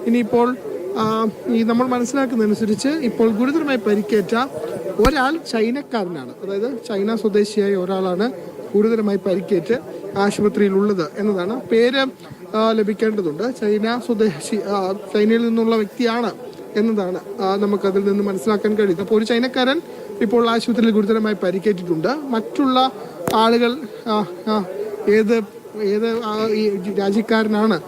ഇനിയിപ്പോൾ ഈ നമ്മൾ മനസ്സിലാക്കുന്നതനുസരിച്ച് ഇപ്പോൾ ഗുരുതരമായി പരിക്കേറ്റ ഒരാൾ ചൈനക്കാരനാണ്, അതായത് ചൈന സ്വദേശിയായ ഒരാളാണ് ഗുരുതരമായി പരിക്കേറ്റ് ആശുപത്രിയിലുള്ളത് എന്നതാണ്. പേര് ലഭിക്കേണ്ടതുണ്ട്. ചൈനയിൽ നിന്നുള്ള വ്യക്തിയാണ് എന്നതാണ് നമുക്കതിൽ നിന്ന് മനസ്സിലാക്കാൻ കഴിയുന്നത്. അപ്പോൾ ഒരു ചൈനക്കാരൻ ഇപ്പോൾ ആശുപത്രിയിൽ ഗുരുതരമായി പരിക്കേറ്റിട്ടുണ്ട്. മറ്റുള്ള ആളുകൾ ഏത് രാജ്യക്കാരനാണ്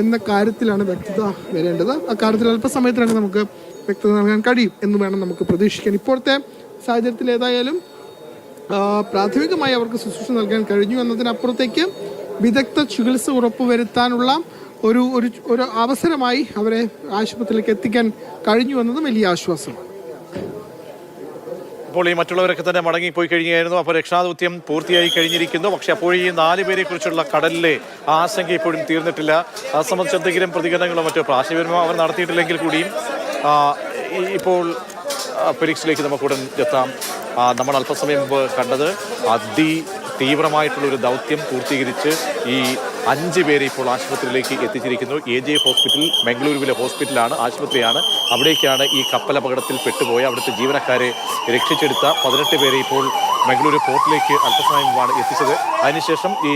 എന്ന കാര്യത്തിലാണ് വ്യക്തത വരേണ്ടത്. അക്കാര്യത്തിൽ അല്പസമയത്തിനകം നമുക്ക് വ്യക്തത നൽകാൻ കഴിയും എന്ന് വേണം നമുക്ക് പ്രതീക്ഷിക്കാൻ. ഇപ്പോഴത്തെ സാഹചര്യത്തിൽ ഏതായാലും പ്രാഥമികമായി അവർക്ക് ശുശ്രൂഷ നൽകാൻ കഴിഞ്ഞു എന്നതിനപ്പുറത്തേക്ക് വിദഗ്ധ ചികിത്സ ഉറപ്പുവരുത്താനുള്ള ഒരു അവസരമായി അവരെ ആശുപത്രിയിലേക്ക് എത്തിക്കാൻ കഴിഞ്ഞു എന്നതും വലിയ ആശ്വാസമാണ്. അപ്പോൾ ഈ മറ്റുള്ളവരൊക്കെ തന്നെ മടങ്ങിപ്പോയി കഴിഞ്ഞായിരുന്നു. അപ്പോൾ രക്ഷാദൗത്യം പൂർത്തിയായി കഴിഞ്ഞിരിക്കുന്നു. പക്ഷെ അപ്പോൾ ഈ 4 പേരെ കുറിച്ചുള്ള കടലിലെ ആശങ്ക ഇപ്പോഴും തീർന്നിട്ടില്ല. അത് സംബന്ധിച്ച് എന്തെങ്കിലും പ്രതികരണങ്ങളോ മറ്റോ പ്രാശിപരമോ അവർ നടത്തിയിട്ടില്ലെങ്കിൽ കൂടിയും ഇപ്പോൾ ഫെലിക്സിലേക്ക് നമുക്കുടൻ എത്താം. നമ്മൾ അല്പസമയം മുമ്പ് കണ്ടത് തീവ്രമായിട്ടുള്ളൊരു ദൗത്യം പൂർത്തീകരിച്ച് ഈ 5 പേരെ ഇപ്പോൾ ആശുപത്രിയിലേക്ക് എത്തിച്ചിരിക്കുന്നു. AJ ഹോസ്പിറ്റൽ, മംഗളൂരുവിലെ ഹോസ്പിറ്റലാണ്, ആശുപത്രിയാണ്. അവിടേക്കാണ് ഈ കപ്പലപകടത്തിൽ പെട്ടുപോയ അവിടുത്തെ ജീവനക്കാരെ രക്ഷിച്ചെടുത്ത 18 പേരെ ഇപ്പോൾ മംഗളൂരു പോർട്ടിലേക്ക് അല്പസമയം മുമ്പാണ് എത്തിച്ചത്. അതിനുശേഷം ഈ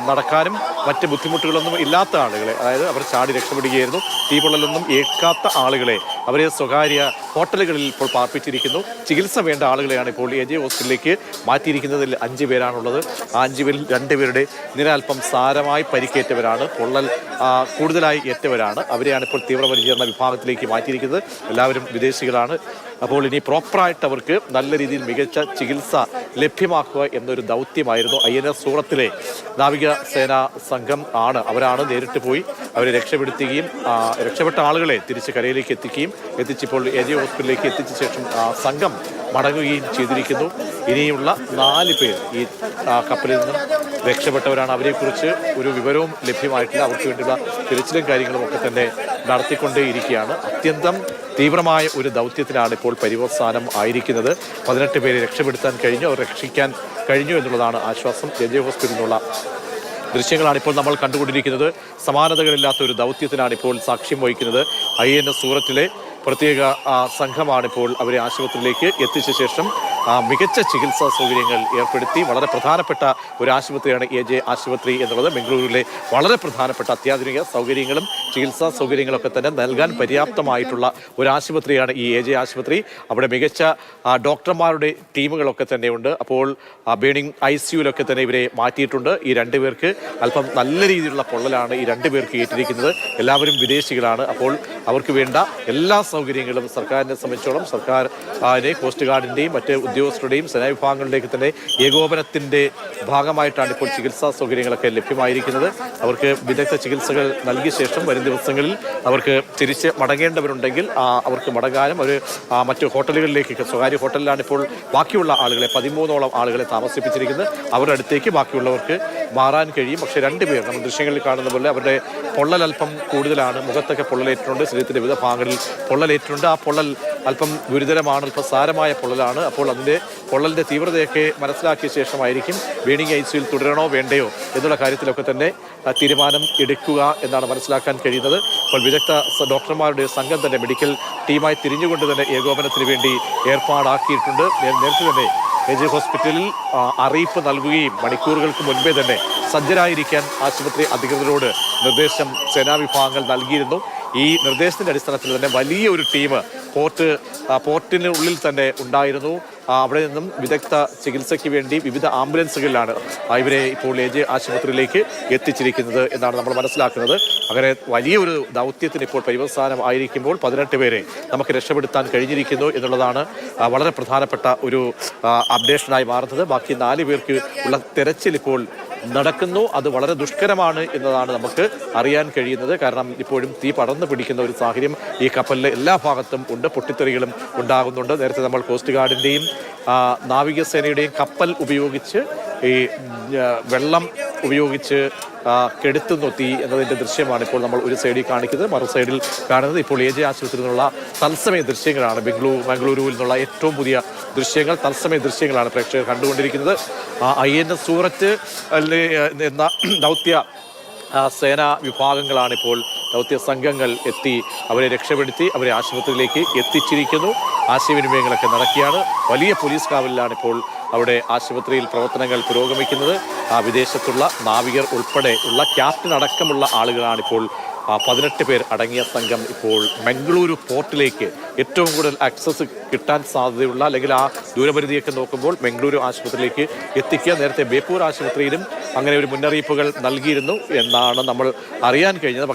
നടക്കാനും മറ്റ് ബുദ്ധിമുട്ടുകളൊന്നും ഇല്ലാത്ത ആളുകളെ, അതായത് അവർ ചാടി രക്ഷപ്പെടുകയായിരുന്നു, തീപൊള്ളലൊന്നും ഏൽക്കാത്ത ആളുകളെ അവരെ സ്വകാര്യ ഹോട്ടലുകളിൽ ഇപ്പോൾ പാർപ്പിച്ചിരിക്കുന്നു. ചികിത്സ വേണ്ട ആളുകളെയാണ് ഇപ്പോൾ AJ ഹോസ്പിറ്റലിലേക്ക് മാറ്റിയിരിക്കുന്നതിൽ 5 പേരാണുള്ളത്. ആ 5 പേരിൽ 2 പേരുടെ നിരൽപ്പം സാരമായി പരിക്കേറ്റവരാണ്, പൊള്ളൽ കൂടുതലായി ഏറ്റവരാണ്. അവരെയാണ് ഇപ്പോൾ തീവ്രപരിചരണ വിഭാഗത്തിലേക്ക് മാറ്റിയിരിക്കുന്നത്. എല്ലാവരും വിദേശികളാണ്. അപ്പോൾ ഇനി പ്രോപ്പറായിട്ട് അവർക്ക് നല്ല രീതിയിൽ മികച്ച ചികിത്സ ലഭ്യമാക്കുക എന്നൊരു ദൗത്യമായിരുന്നു INS സൂറത്തിലെ നാവികസേനാ സംഘം അവരാണ് നേരിട്ട് പോയി അവരെ രക്ഷപ്പെടുത്തുകയും രക്ഷപ്പെട്ട ആളുകളെ തിരിച്ച് കരയിലേക്ക് എത്തിച്ചിപ്പോൾ AJ ഹോസ്പിറ്റലിലേക്ക് എത്തിച്ച ശേഷം സംഘം മടങ്ങുകയും ചെയ്തിരിക്കുന്നു. ഇനിയുള്ള 4 പേർ ഈ കപ്പലിൽ നിന്നും രക്ഷപ്പെട്ടവരാണ്. അവരെക്കുറിച്ച് ഒരു വിവരവും ലഭ്യമായിട്ടില്ല. അവർക്ക് വേണ്ടിയുള്ള തിരച്ചിലും കാര്യങ്ങളും ഒക്കെ തന്നെ നടത്തിക്കൊണ്ടേയിരിക്കുകയാണ്. അത്യന്തം തീവ്രമായ ഒരു ദൗത്യത്തിനാണ് ഇപ്പോൾ പര്യവസാനം ആയിരിക്കുന്നത്. 18 പേരെ രക്ഷപ്പെടുത്താൻ കഴിഞ്ഞു, അവർ രക്ഷിക്കാൻ കഴിഞ്ഞു എന്നുള്ളതാണ് ആശ്വാസം. AJ ഹോസ്പിറ്റലിൽ നിന്നുള്ള ദൃശ്യങ്ങളാണ് ഇപ്പോൾ നമ്മൾ കണ്ടുകൊണ്ടിരിക്കുന്നത്. സമാനതകളില്ലാത്ത ഒരു ദൗത്യത്തിനാണ് ഇപ്പോൾ സാക്ഷ്യം വഹിക്കുന്നത്. INS സൂറത്തിലെ പ്രത്യേക സംഘമാണിപ്പോൾ അവരെ ആശുപത്രിയിലേക്ക് എത്തിച്ച ശേഷം മികച്ച ചികിത്സാ സൗകര്യങ്ങൾ ഏർപ്പെടുത്തി. വളരെ പ്രധാനപ്പെട്ട ഒരു ആശുപത്രിയാണ് AJ ആശുപത്രി എന്നുള്ളത്. ബംഗളൂരുവിലെ വളരെ പ്രധാനപ്പെട്ട അത്യാധുനിക സൗകര്യങ്ങളും ചികിത്സാ സൗകര്യങ്ങളൊക്കെ തന്നെ നൽകാൻ പര്യാപ്തമായിട്ടുള്ള ഒരു ആശുപത്രിയാണ് ഈ AJ ആശുപത്രി. അവിടെ മികച്ച ഡോക്ടർമാരുടെ ടീമുകളൊക്കെ തന്നെയുണ്ട്. അപ്പോൾ ബേണിംഗ് ICUവിലൊക്കെ തന്നെ ഇവരെ മാറ്റിയിട്ടുണ്ട്. ഈ 2 പേർക്ക് അല്പം നല്ല രീതിയിലുള്ള പൊള്ളലാണ് ഈ 2 പേർക്ക് ഏറ്റിരിക്കുന്നത്. എല്ലാവരും വിദേശികളാണ്. അപ്പോൾ അവർക്ക് വേണ്ട എല്ലാ സൗകര്യങ്ങളും സർക്കാരിനെ സംബന്ധിച്ചോളം സർക്കാരിനെ കോസ്റ്റ് ഗാർഡിൻ്റെയും മറ്റ് ഉദ്യോഗസ്ഥരുടെയും സേനാവിഭാഗങ്ങളുടെയൊക്കെ തന്നെ ഏകോപനത്തിൻ്റെ ഭാഗമായിട്ടാണ് ഇപ്പോൾ ചികിത്സാ സൗകര്യങ്ങളൊക്കെ ലഭ്യമായിരിക്കുന്നത്. അവർക്ക് വിദഗ്ധ ചികിത്സകൾ നൽകിയ ശേഷം വരും ദിവസങ്ങളിൽ അവർക്ക് തിരിച്ച് മടങ്ങേണ്ടവരുണ്ടെങ്കിൽ അവർക്ക് മടങ്ങാനും അവർ മറ്റ് ഹോട്ടലുകളിലേക്ക്, സ്വകാര്യ ഹോട്ടലിലാണ് ഇപ്പോൾ ബാക്കിയുള്ള ആളുകളെ 13ഓളം ആളുകളെ താമസിപ്പിച്ചിരിക്കുന്നത്. അവരുടെ അടുത്തേക്ക് ബാക്കിയുള്ളവർക്ക് മാറാൻ കഴിയും. പക്ഷേ 2 പേർ നമ്മൾ ദൃശ്യങ്ങളിൽ കാണുന്ന പോലെ അവരുടെ പൊള്ളൽ അല്പം കൂടുതലാണ്. മുഖത്തൊക്കെ പൊള്ളലേറ്റിട്ടുണ്ട്, ശരീരത്തിൻ്റെ വിവിധ ഭാഗങ്ങളിൽ പൊള്ളലേറ്റിട്ടുണ്ട്. ആ പൊള്ളൽ അല്പം ഗുരുതരമാണ്, അല്പം സാരമായ പൊള്ളലാണ്. അപ്പോൾ അതിൻ്റെ പൊള്ളലിൻ്റെ തീവ്രതയൊക്കെ മനസ്സിലാക്കിയ ശേഷമായിരിക്കും ബേണിംഗ് ICUവിൽ തുടരണോ വേണ്ടയോ എന്നുള്ള കാര്യത്തിലൊക്കെ തന്നെ തീരുമാനം എടുക്കുക എന്നാണ് മനസ്സിലാക്കാൻ കഴിയുന്നത്. അപ്പോൾ വിദഗ്ധ ഡോക്ടർമാരുടെ സംഘം തന്നെ മെഡിക്കൽ ടീമായി തിരിഞ്ഞുകൊണ്ട് തന്നെ ഏകോപനത്തിന് വേണ്ടി ഏർപ്പാടാക്കിയിട്ടുണ്ട്. നേരത്തെ തന്നെ AJ ഹോസ്പിറ്റലിൽ അറിയിപ്പ് നൽകുകയും മണിക്കൂറുകൾക്ക് മുൻപേ തന്നെ സജ്ജരായിരിക്കാൻ ആശുപത്രി അധികൃതരോട് നിർദ്ദേശം സേനാ വിഭാഗങ്ങൾ നൽകിയിരുന്നു. ഈ നിർദ്ദേശത്തിൻ്റെ അടിസ്ഥാനത്തിൽ തന്നെ വലിയ ഒരു ടീം പോർട്ടിനുള്ളിൽ തന്നെ ഉണ്ടായിരുന്നു. അവിടെ നിന്നും വിദഗ്ധ ചികിത്സയ്ക്ക് വേണ്ടി വിവിധ ആംബുലൻസുകളിലാണ് ഇവരെ ഇപ്പോൾ AJ ആശുപത്രിയിലേക്ക് എത്തിച്ചിരിക്കുന്നത് എന്നാണ് നമ്മൾ മനസ്സിലാക്കുന്നത്. അങ്ങനെ വലിയൊരു ദൗത്യത്തിന് ഇപ്പോൾ പര്യവസാനം ആയിരിക്കുമ്പോൾ 18 പേരെ നമുക്ക് രക്ഷപ്പെടുത്താൻ കഴിഞ്ഞിരിക്കുന്നു എന്നുള്ളതാണ് വളരെ പ്രധാനപ്പെട്ട ഒരു അപ്ഡേഷനായി മാറുന്നത്. ബാക്കി 4 പേർക്ക് ഉള്ള തെരച്ചിൽ ഇപ്പോൾ നടക്കുന്നു. അത് വളരെ ദുഷ്കരമാണ് എന്നതാണ് നമുക്ക് അറിയാൻ കഴിയുന്നത്. കാരണം ഇപ്പോഴും തീ പടർന്നു പിടിക്കുന്ന ഒരു സാഹചര്യം ഈ കപ്പലിലെ എല്ലാ ഭാഗത്തും ഉണ്ട്. പൊട്ടിത്തെറികളും ഉണ്ടാകുന്നുണ്ട്. നേരത്തെ നമ്മൾ കോസ്റ്റ് ഗാർഡിൻ്റെയും നാവികസേനയുടെയും കപ്പൽ ഉപയോഗിച്ച് ഈ വെള്ളം ഉപയോഗിച്ച് കെടുത്തുന്നു തീ എന്നതിൻ്റെ ദൃശ്യമാണ് ഇപ്പോൾ നമ്മൾ ഒരു സൈഡിൽ കാണിക്കുന്നത്. മറു സൈഡിൽ കാണുന്നത് ഇപ്പോൾ AJ ആശുപത്രിയിൽ നിന്നുള്ള തത്സമയ ദൃശ്യങ്ങളാണ്. മംഗളൂരുവിൽ നിന്നുള്ള ഏറ്റവും പുതിയ ദൃശ്യങ്ങൾ, തത്സമയ ദൃശ്യങ്ങളാണ് പ്രേക്ഷകർ കണ്ടുകൊണ്ടിരിക്കുന്നത്. INS സൂറത്ത് എന്ന ദൗത്യ സേനാ വിഭാഗങ്ങളാണിപ്പോൾ ദൗത്യ സംഘങ്ങൾ എത്തി അവരെ രക്ഷപ്പെടുത്തി അവരെ ആശുപത്രിയിലേക്ക് എത്തിച്ചിരിക്കുന്നു. ആശയവിനിമയങ്ങളൊക്കെ നടക്കുകയാണ്. വലിയ പോലീസ് കാവലിലാണ് ഇപ്പോൾ അവിടെ ആശുപത്രിയിൽ പ്രവർത്തനങ്ങൾ പുരോഗമിക്കുന്നത്. വിദേശത്തുള്ള നാവികർ ഉൾപ്പെടെ ഉള്ള ക്യാപ്റ്റൻ അടക്കമുള്ള ആളുകളാണിപ്പോൾ 18 പേർ അടങ്ങിയ സംഘം ഇപ്പോൾ മംഗളൂരു പോർട്ടിലേക്ക് ഏറ്റവും കൂടുതൽ ആക്സസ് കിട്ടാൻ സാധ്യതയുള്ള അല്ലെങ്കിൽ ആ ദൂരപരിധിയൊക്കെ നോക്കുമ്പോൾ മംഗളൂരു ആശുപത്രിയിലേക്ക് എത്തിക്കുക. നേരത്തെ ബേപ്പൂർ ആശുപത്രിയിലും അങ്ങനെ ഒരു മുന്നറിയിപ്പുകൾ നൽകിയിരുന്നു എന്നാണ് നമ്മൾ അറിയാൻ കഴിഞ്ഞത്.